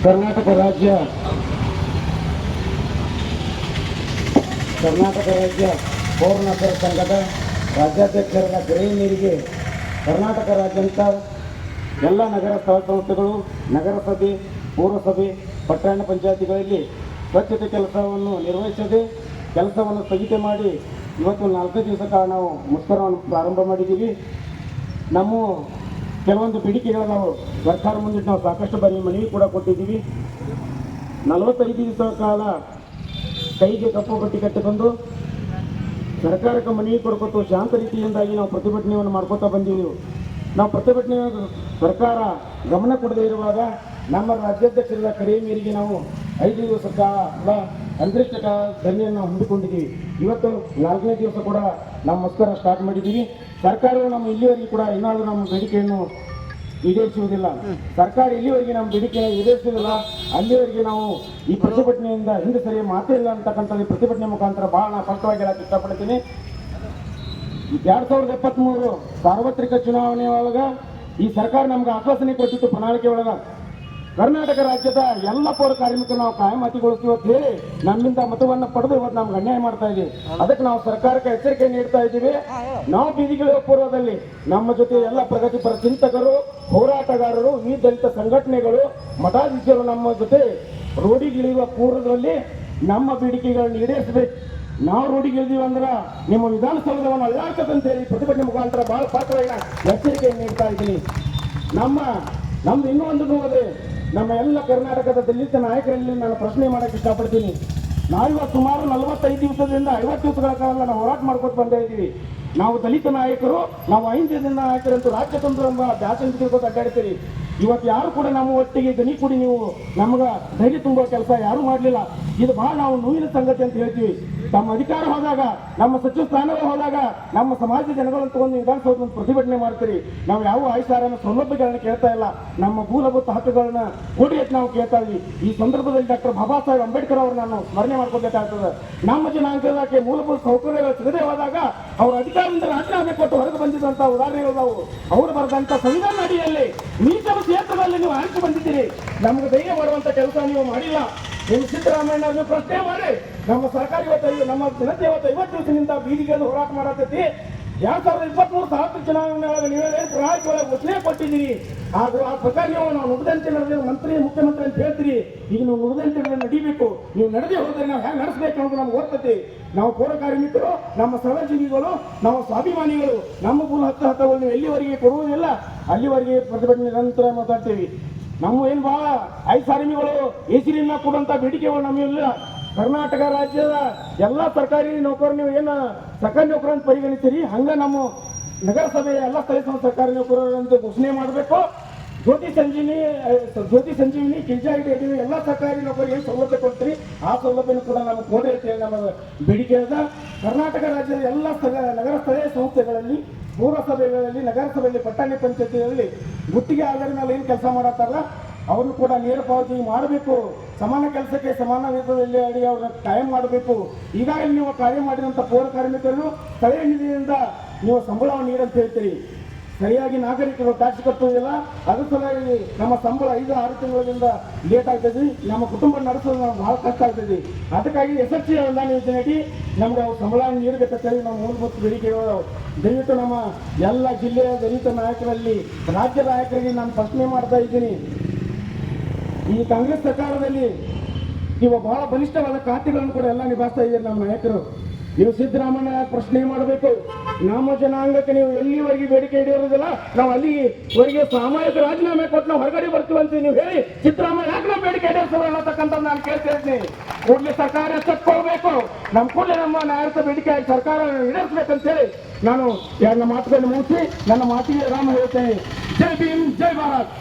ಕರ್ನಾಟಕ ರಾಜ್ಯ ಪೌರ ನೌಕರರ ಸಂಘದ ರಾಜ್ಯಾಧ್ಯಕ್ಷರ ಗೃಹ ನೀರಿಗೆ ಕರ್ನಾಟಕ ರಾಜ್ಯಾಂತ ಎಲ್ಲ ನಗರ ಸ್ಥಳ ಸಂಸ್ಥೆಗಳು, ನಗರಸಭೆ, ಪೌರಸಭೆ, ಪಟ್ಟಣ ಪಂಚಾಯತಿಗಳಲ್ಲಿ ಸ್ವಚ್ಛತೆ ಕೆಲಸವನ್ನು ನಿರ್ವಹಿಸದೆ ಕೆಲಸವನ್ನು ಸ್ಥಗಿತ ಮಾಡಿ ಇವತ್ತು 4 ದಿವಸ ಕಾಲ ನಾವು ಮುಷ್ಕರವನ್ನು ಪ್ರಾರಂಭ ಮಾಡಿದ್ದೀವಿ. ನಮ್ಮ ಕೆಲವೊಂದು ಬೇಡಿಕೆಗಳು ನಾವು ಸರ್ಕಾರ ಮುಂದಿಟ್ಟು ನಾವು ಸಾಕಷ್ಟು ಬಾರಿ ಮನವಿ ಕೂಡ ಕೊಟ್ಟಿದ್ದೀವಿ. 45 ದಿವಸ ಕಾಲ ಕೈಗೆ ಕಪ್ಪು ಗಟ್ಟಿ ಕಟ್ಟಿಕೊಂಡು ಸರ್ಕಾರಕ್ಕೆ ಮನವಿ ಕೊಡ್ಕೊತು ಶಾಂತ ರೀತಿಯಿಂದಾಗಿ ನಾವು ಪ್ರತಿಭಟನೆಯನ್ನು ಮಾಡ್ಕೋತಾ ಬಂದೀವಿ. ನಾವು ಪ್ರತಿಭಟನೆ ಸರ್ಕಾರ ಗಮನ ಕೊಡದೇ ಇರುವಾಗ ನಮ್ಮ ರಾಜ್ಯಾಧ್ಯಕ್ಷರ ಕರೆ ಮೇರೆಗೆ ನಾವು 5 ದಿವಸ ಕಾಲ ಅನಿರ್ದಿಷ್ಟ ಧರಣಿಯನ್ನು ನಾವು ಹಮ್ಮಿಕೊಂಡಿದ್ದೀವಿ. ಇವತ್ತು 4ನೇ ದಿವಸ ಕೂಡ ನಾವು ಮುಷ್ಕರ ಸ್ಟಾರ್ಟ್ ಮಾಡಿದ್ದೀವಿ. ಸರ್ಕಾರವು ನಮ್ಮ ಇಲ್ಲಿವರೆಗೆ ಕೂಡ ಏನಾದರೂ ನಮ್ಮ ಬೇಡಿಕೆಯನ್ನು ಈಡೇರಿಸುವುದಿಲ್ಲ. ಸರ್ಕಾರ ಇಲ್ಲಿವರೆಗೆ ನಮ್ಮ ಬೇಡಿಕೆಯನ್ನು ಈಡೇರಿಸುವುದಿಲ್ಲ. ಅಲ್ಲಿವರೆಗೆ ನಾವು ಈ ಪ್ರತಿಭಟನೆಯಿಂದ ಹಿಂದೆ ಸರಿ ಮಾತಿಲ್ಲ ಅಂತಕ್ಕಂಥದ್ದು ಪ್ರತಿಭಟನೆ ಮುಖಾಂತರ ಬಹಳ ಸ್ಪಷ್ಟವಾಗಿ ಹೇಳಕ್ಕೆ ಇಷ್ಟಪಡ್ತೀನಿ. 2023 ಸಾರ್ವತ್ರಿಕ ಚುನಾವಣೆ ಒಳಗ ಈ ಸರ್ಕಾರ ನಮ್ಗೆ ಆಶ್ವಾಸನೆ ಕೊಟ್ಟಿತ್ತು. ಪ್ರಣಾಳಿಕೆ ಒಳಗ ಕರ್ನಾಟಕ ರಾಜ್ಯದ ಎಲ್ಲ ಪೌರ ಕಾರ್ಮಿಕರು ನಾವು ಕಾಯಮಾತಿಗೊಳಿಸ್ತೀವಿ ಅಂತ ಹೇಳಿ ನಮ್ಮಿಂದ ಮತವನ್ನು ಪಡೆದು ಇವತ್ತು ನಮ್ಗೆ ಅನ್ಯಾಯ ಮಾಡ್ತಾ ಇದ್ದೀವಿ. ಅದಕ್ಕೆ ನಾವು ಸರ್ಕಾರಕ್ಕೆ ಎಚ್ಚರಿಕೆ ನೀಡ್ತಾ ಇದ್ದೀವಿ. ನಾವು ಬೀದಿಗಿಳಿಯುವ ಪೂರ್ವದಲ್ಲಿ ನಮ್ಮ ಜೊತೆ ಎಲ್ಲ ಪ್ರಗತಿಪರ ಚಿಂತಕರು, ಹೋರಾಟಗಾರರು, ಈ ದಲಿತ ಸಂಘಟನೆಗಳು, ಮಠಾಧೀಶರು ನಮ್ಮ ಜೊತೆ ರೋಡಿಗಿಳಿಯುವ ಪೂರ್ವದಲ್ಲಿ ನಮ್ಮ ಬೇಡಿಕೆಗಳನ್ನು ಈಡೇರಿಸಬೇಕು. ನಾವು ರೋಡಿಗಿಳಿದೀವಿ ಅಂದ್ರೆ ನಿಮ್ಮ ವಿಧಾನಸೌಧವನ್ನು ಅಳ್ಳಾಡ್ತದಂತ ಹೇಳಿ ಪ್ರತಿಭಟನೆ ಮುಖಾಂತರ ಬಹಳ ಪಾತ್ರವಾಗಿ ಎಚ್ಚರಿಕೆಯನ್ನು ನೀಡ್ತಾ ಇದ್ದೀನಿ. ನಮ್ದು ಇನ್ನೂ ಒಂದು ನೋಡಿದ್ರೆ ನಮ್ಮ ಎಲ್ಲ ಕರ್ನಾಟಕದ ದಲಿತ ನಾಯಕರಲ್ಲಿ ನಾನು ಪ್ರಶ್ನೆ ಮಾಡಕ್ಕೆ ಇಷ್ಟಪಡ್ತೀನಿ. ನಾವಿವತ್ತು ಸುಮಾರು 45 ದಿವಸದಿಂದ 50 ದಿವಸಗಳ ಕಾಲ ನಾವು ಹೋರಾಟ ಮಾಡ್ಕೊತ ಬಂದೇ ಇದ್ದೀವಿ. ನಾವು ದಲಿತ ನಾಯಕರು, ನಾವು 5 ದಿನದ ನಾಯಕರಂತೂ ರಾಜ್ಯ ತಂತ್ರ ಎಂಬ ದಾಸನ ತಿಳ್ಕೊತ ಅಡ್ಡಾಡ್ತೀರಿ. ಇವತ್ತು ಯಾರು ಕೂಡ ನಮ್ಮ ಒಟ್ಟಿಗೆ ದನಿ ಕೂಡಿ ನೀವು ನಮ್ಗೆ ಧೈರ್ಯ ತುಂಬುವ ಕೆಲಸ ಯಾರು ಮಾಡಲಿಲ್ಲ. ಇದು ಬಹಳ ನಾವು ನೋವಿನ ಸಂಗತಿ ಅಂತ ಹೇಳ್ತೀವಿ. ತಮ್ಮ ಅಧಿಕಾರ ಹೋದಾಗ, ನಮ್ಮ ಸಚಿವ ಸ್ಥಾನಗಳು ಹೋದಾಗ ನಮ್ಮ ಸಮಾಜದ ಜನಗಳನ್ನು ತಗೊಂಡು ವಿಧಾನಸೌಧ ಪ್ರತಿಭಟನೆ ಮಾಡ್ತೀರಿ. ನಾವು ಯಾವ ಆಯುಷಾರನ ಸೌಲಭ್ಯಗಳನ್ನ ಕೇಳ್ತಾ ಇಲ್ಲ, ನಮ್ಮ ಮೂಲಭೂತ ಹಕ್ಕುಗಳನ್ನ ಕೊಡಿ ಅಂತ ನಾವು ಕೇಳ್ತಾ ಇದ್ವಿ. ಈ ಸಂದರ್ಭದಲ್ಲಿ ಡಾಕ್ಟರ್ ಬಾಬಾ ಸಾಹೇಬ್ ಅಂಬೇಡ್ಕರ್ ಅವರು ನಾನು ಸ್ಮರಣೆ ಮಾಡ್ಕೋಬೇಕಾಗ್ತದೆ. ನಮ್ಮ ಜನಾಂಗಕ್ಕೆ ಮೂಲಭೂತ ಸೌಕರ್ಯಗಳು ಸಿಗದೆ ಹೋದಾಗ ಅವರ ಅಧಿಕಾರದಿಂದ ರಾಜೀನಾಮೆ ಕೊಟ್ಟು ಹೊರಗೆ ಬಂದಿದ್ದಂಥ ಉದಾಹರಣೆಗಳು ನಾವು. ಅವರು ಬರೆದಂಥ ಸಂವಿಧಾನ ಅಡಿಯಲ್ಲಿ ಮೀಸಲು ಕ್ಷೇತ್ರದಲ್ಲಿ ನೀವು ಆಯ್ಕೆ ಬಂದಿದ್ದೀರಿ. ನಮ್ಗೆ ಧೈರ್ಯ ಮಾಡುವಂಥ ಕೆಲಸ ನೀವು ಮಾಡಿಲ್ಲ. ನಿಮ್ಮ ಸಿದ್ದರಾಮಯ್ಯ ಪ್ರಶ್ನೆ ಮಾಡಿ ನಮ್ಮ ಸರ್ಕಾರ ಇವತ್ತು ನಮ್ಮ ಜನತೆ ಇವತ್ತು 50 ದಿವಸದಿಂದ ಬೀದಿಗೆ ಹೋರಾಟ ಮಾಡತೈತಿ. 2023 ಸಾರ್ವತ್ರಿಕ ಚುನಾವಣೆ ಒಳಗೆ ನೀವೇನು ಪ್ರಣಾಳಿಕೆ ಒಳಗೆ ಘೋಷಣೆ ಕೊಟ್ಟಿದ್ದೀರಿ. ಹಾಗೂ ಆ ಪ್ರಕಾರ ನೀವು ನಾವು ನುಡಿದಂತೆ ನಡೆದ ಮುಖ್ಯಮಂತ್ರಿ ಅಂತ ಹೇಳ್ತೀರಿ. ಈಗ ನೀವು ನುಡಿದಂತೆ ನಡೀಬೇಕು. ನೀವು ನಡೆದೇ ಹೋದ್ರೆ ನಾವು ಹೆಂಗೆ ನಡೆಸಬೇಕು ಅನ್ನೋದು ನಮ್ಗೆ ಗೊತ್ತೈತಿ. ನಾವು ಪೌರ ಕಾರ್ಮಿಕರು, ನಮ್ಮ ಸಹಜೀವಿಗಳು, ನಮ್ಮ ಸ್ವಾಭಿಮಾನಿಗಳು, ನಮ್ಮ ಮೂಲ ಹಕ್ಕುಗಳನ್ನು ಎಲ್ಲಿವರೆಗೆ ಕೊಡುವುದಿಲ್ಲ ಅಲ್ಲಿವರೆಗೆ ಪ್ರತಿಭಟನೆ ನಿರಂತರ ಮಾತಾಡ್ತೀವಿ. ನಮ್ಮ ಏನು ಬಹಳ 5 ಸಾರಿಮಿಗಳು ಹೆಸರಿನ ಕೊಡುವಂಥ ಬೇಡಿಕೆಗಳು ನಮ್ಮೆಲ್ಲ ಕರ್ನಾಟಕ ರಾಜ್ಯದ ಎಲ್ಲ ಸರ್ಕಾರಿ ನೌಕರರು ನೀವು ಏನು ಸರ್ಕಾರಿ ನೌಕರನ್ನು ಪರಿಗಣಿಸಿರಿ, ಹಂಗೆ ನಮ್ಮ ನಗರಸಭೆಯ ಎಲ್ಲ ಸ್ಥಳೀಯ ಸರ್ಕಾರಿ ನೌಕರರಂತ ಘೋಷಣೆ ಮಾಡಬೇಕು. ಜ್ಯೋತಿ ಸಂಜೀವಿನಿ KJID ಎಲ್ಲ ಸರ್ಕಾರಿ ನೌಕರಿಗೆ ಏನು ಸೌಲಭ್ಯ ಕೊಡ್ತೀರಿ ಆ ಸೌಲಭ್ಯನೂ ಕೂಡ ನಮಗೆ ಕೊಡಿ ಅಂತೇಳಿ ನಮ್ಮ ಬೇಡಿಕೆ ಅದ. ಕರ್ನಾಟಕ ರಾಜ್ಯದ ಎಲ್ಲ ನಗರ ಸ್ಥಳೀಯ ಸಂಸ್ಥೆಗಳಲ್ಲಿ, ಪೌರಸಭೆಗಳಲ್ಲಿ, ನಗರಸಭೆಯಲ್ಲಿ, ಪಟ್ಟಣ ಪಂಚಾಯತಿಗಳಲ್ಲಿ ಗುತ್ತಿಗೆ ಆಧಾರದ ಮೇಲೆ ಏನು ಕೆಲಸ ಮಾಡತ್ತಾರಲ್ಲ ಅವ್ರನ್ನು ಕೂಡ ನೇರ ಪಾವತಿ ಮಾಡಬೇಕು. ಸಮಾನ ಕೆಲಸಕ್ಕೆ ಸಮಾನ ವೇತನದಲ್ಲಿ ಅಡಿ ಅವ್ರನ್ನ ಕಾಯಂ ಮಾಡಬೇಕು. ಈಗಾಗಲೇ ನೀವು ಕಾರ್ಯ ಮಾಡಿದಂಥ ಪೌರ ಕಾರ್ಮಿಕರನ್ನು ಸ್ಥಳೀಯ ನಿಧಿಯಿಂದ ನೀವು ಸಂಬಳವನ್ನು ನೀಡಂತ ಹೇಳ್ತೀರಿ. ಸರಿಯಾಗಿ ನಾಗರಿಕರು ಟ್ಯಾಕ್ಸ್ ಕಟ್ಟುವುದಿಲ್ಲ. ಅದ್ರ ಸಲುವಾಗಿ ನಮ್ಮ ಸಂಬಳ 5-6 ತಿಂಗಳಿಂದ ಲೇಟ್ ಆಗ್ತದೆ. ನಮ್ಮ ಕುಟುಂಬ ನಡೆಸೋದು ನಮ್ಗೆ ಭಾಳ ಕಷ್ಟ ಆಗ್ತದೆ. ಅದಕ್ಕಾಗಿ SHG ಅನುದಾನ ಯೋಜನೆಗೆ ನಮ್ಗೆ ಅವ್ರು ಸಂಬಳ ನೀಡಬೇಕಂತ ಹೇಳಿ ನಾವು ಮೂಲಭೂತ ಬೇಡಿಕೆಗಳು. ದಯವಿಟ್ಟು ನಮ್ಮ ಎಲ್ಲ ಜಿಲ್ಲೆಯ ದಲಿತ ನಾಯಕರಲ್ಲಿ, ರಾಜ್ಯ ನಾಯಕರಿಗೆ ನಾನು ಪ್ರಶ್ನೆ ಮಾಡ್ತಾ ಇದ್ದೀನಿ. ಈ ಕಾಂಗ್ರೆಸ್ ಸರ್ಕಾರದಲ್ಲಿ ನೀವು ಬಹಳ ಬಲಿಷ್ಠವಾದ ಖಾತೆಗಳನ್ನು ಕೂಡ ಎಲ್ಲ ನಿಭಾಯಿಸ್ತಾ ಇದ್ದೀರಿ. ನಮ್ಮ ನಾಯಕರು ನೀವು ಸಿದ್ದರಾಮಯ್ಯ ಪ್ರಶ್ನೆ ಮಾಡಬೇಕು. ನಮ್ಮ ಜನಾಂಗಕ್ಕೆ ನೀವು ಎಲ್ಲಿವರೆಗೆ ಬೇಡಿಕೆ ಇಡಿಯೋದಿಲ್ಲ, ನಾವು ಅಲ್ಲಿವರೆಗೆ ಸಾಮಾಜಿಕ ರಾಜೀನಾಮೆ ಕೊಟ್ಟು ನಾವು ಹೊರಗಡೆ ಬರ್ತೀವಿ ಅಂತ ನೀವು ಹೇಳಿ ಸಿದ್ದರಾಮಯ್ಯ ಯಾಕೆ ನಾವು ಬೇಡಿಕೆ ಈಡೇರಿಸೋಲ್ಲ ಅನ್ನತಕ್ಕಂಥದ್ದು ನಾನು ಕೇಳ್ತಾ ಇದ್ದೀನಿ. ಕೂಡಲೇ ಸರ್ಕಾರ ಎಚ್ಚೆತ್ತುಕೊಳ್ಬೇಕು. ನಮ್ಮ ಕೂಡಲೇ ನಮ್ಮ ನ್ಯಾಯಯುತ ಬೇಡಿಕೆ ಸರ್ಕಾರ ಈಡೇರಿಸಬೇಕಂತ ಹೇಳಿ ನಾನು ನನ್ನ ಮಾತುಗಳನ್ನು ಮುಗಿಸಿ ನನ್ನ ಮಾತಿಗೆ ರಾಮ ಹೇಳ್ತೇನೆ. ಜೈ ಭೀಮ್, ಜೈ ಭಾರತ್.